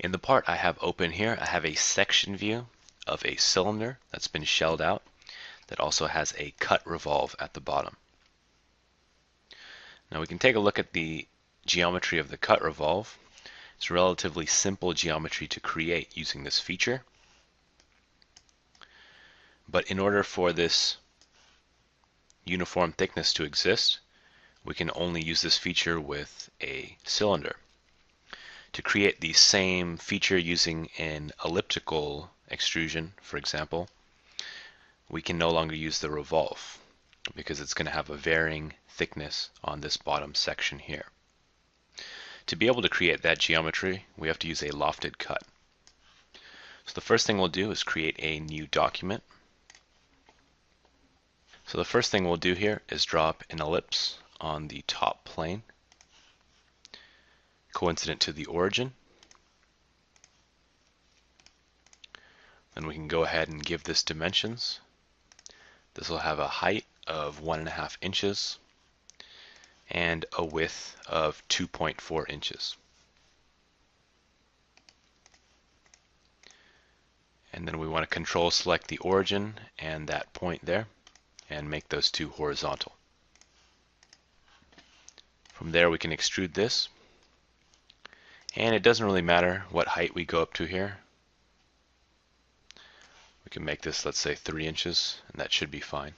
In the part I have open here, I have a section view of a cylinder that's been shelled out that also has a cut revolve at the bottom. Now we can take a look at the geometry of the cut revolve. It's relatively simple geometry to create using this feature. But in order for this uniform thickness to exist, we can only use this feature with a cylinder. To create the same feature using an elliptical extrusion, for example, we can no longer use the revolve because it's going to have a varying thickness on this bottom section here. To be able to create that geometry, we have to use a lofted cut. So the first thing we'll do is create a new document. So the first thing we'll do here is drop an ellipse on the top plane, coincident to the origin. Then we can go ahead and give this dimensions. This will have a height of 1.5 inches and a width of 2.4 inches. And then we want to control select the origin and that point there and make those two horizontal. From there we can extrude this, and it doesn't really matter what height we go up to here. We can make this, let's say, 3 inches, and that should be fine.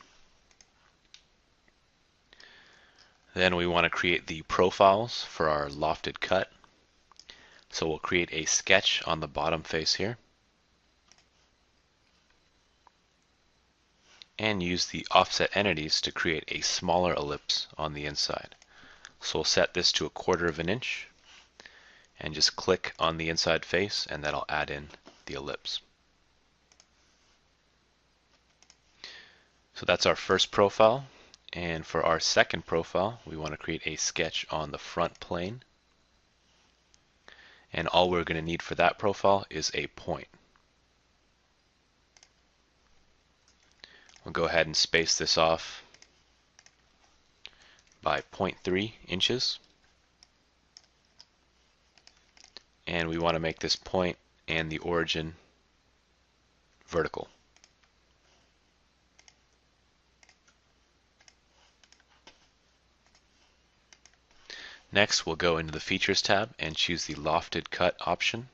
Then we want to create the profiles for our lofted cut. So we'll create a sketch on the bottom face here and use the offset entities to create a smaller ellipse on the inside. So we'll set this to 1/4 of an inch and just click on the inside face, and that'll add in the ellipse. So that's our first profile. And for our second profile, we want to create a sketch on the front plane. And all we're going to need for that profile is a point. We'll go ahead and space this off by 0.3 inches. And we want to make this point and the origin vertical. Next, we'll go into the Features tab and choose the Lofted Cut option.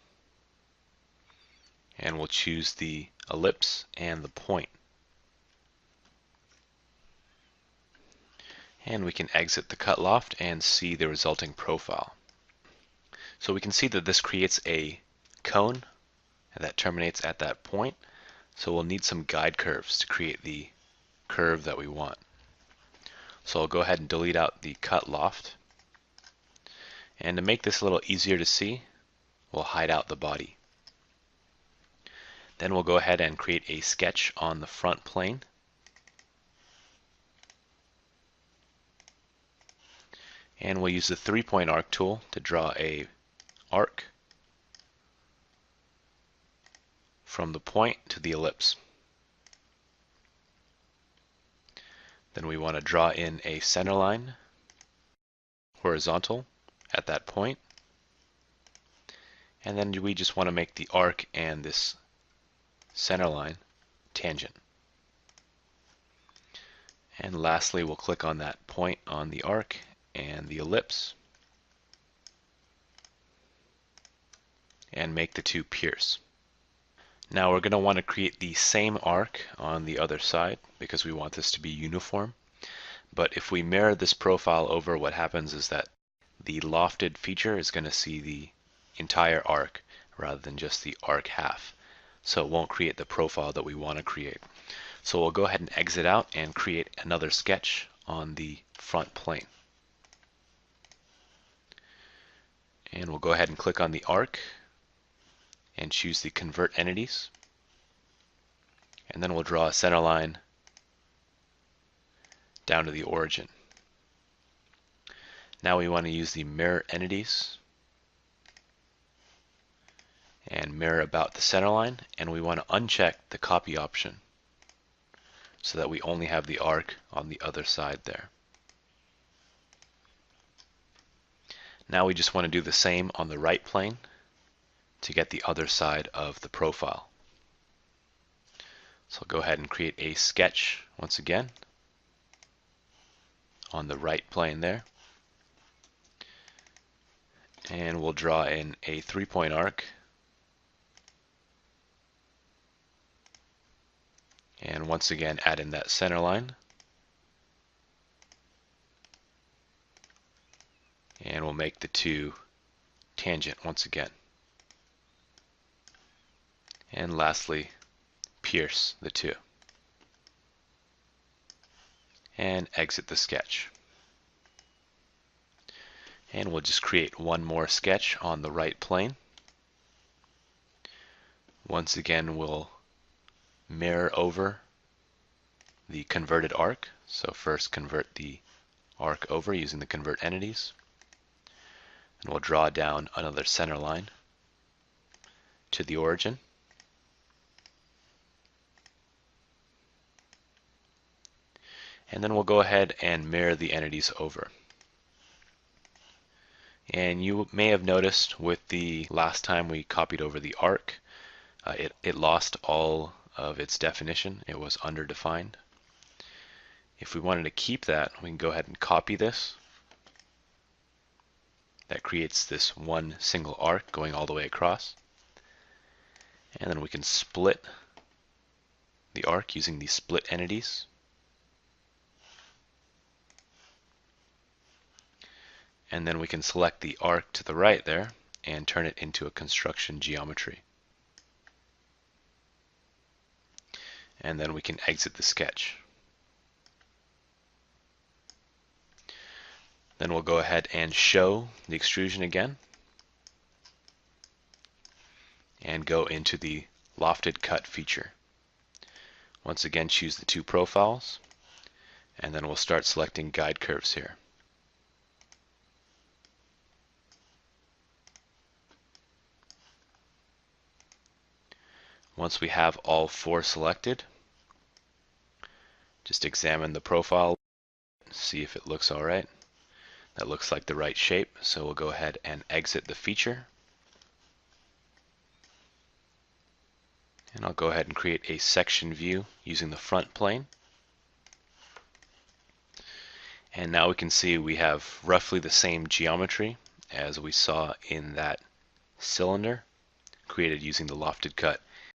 And we'll choose the ellipse and the point. And we can exit the cut loft and see the resulting profile. So we can see that this creates a cone that terminates at that point. So we'll need some guide curves to create the curve that we want. So I'll go ahead and delete out the cut loft. And to make this a little easier to see, we'll hide out the body. Then we'll go ahead and create a sketch on the front plane. And we'll use the 3-point arc tool to draw a arc from the point to the ellipse. Then we want to draw in a center line, horizontal, at that point. And then we just want to make the arc and this center line tangent. And lastly, we'll click on that point on the arc and the ellipse and make the two pierce. Now we're going to want to create the same arc on the other side because we want this to be uniform. But if we mirror this profile over, what happens is that the lofted feature is going to see the entire arc rather than just the arc half. So it won't create the profile that we want to create. So we'll go ahead and exit out and create another sketch on the front plane. And we'll go ahead and click on the arc and choose the convert entities. And then we'll draw a center line down to the origin. Now we want to use the mirror entities and mirror about the center line, and we want to uncheck the copy option so that we only have the arc on the other side there. Now we just want to do the same on the right plane. to get the other side of the profile. So I'll go ahead and create a sketch once again on the right plane there. And we'll draw in a 3-point arc. And once again, add in that center line. And we'll make the two tangent once again. And lastly, pierce the two. And exit the sketch. And we'll just create one more sketch on the right plane. Once again, we'll mirror over the converted arc. So first convert the arc over using the convert entities. And we'll draw down another center line to the origin. And then we'll go ahead and mirror the entities over. And you may have noticed with the last time we copied over the arc, it lost all of its definition. It was underdefined. If we wanted to keep that, we can go ahead and copy this. That creates this one single arc going all the way across. And then we can split the arc using the split entities. And then we can select the arc to the right there and turn it into a construction geometry. And then we can exit the sketch. Then we'll go ahead and show the extrusion again and go into the Lofted Cut feature. Once again, choose the two profiles, and then we'll start selecting guide curves here. Once we have all four selected, just examine the profile, see if it looks all right. That looks like the right shape, so we'll go ahead and exit the feature. And I'll go ahead and create a section view using the front plane. And now we can see we have roughly the same geometry as we saw in that cylinder created using the Lofted Cut.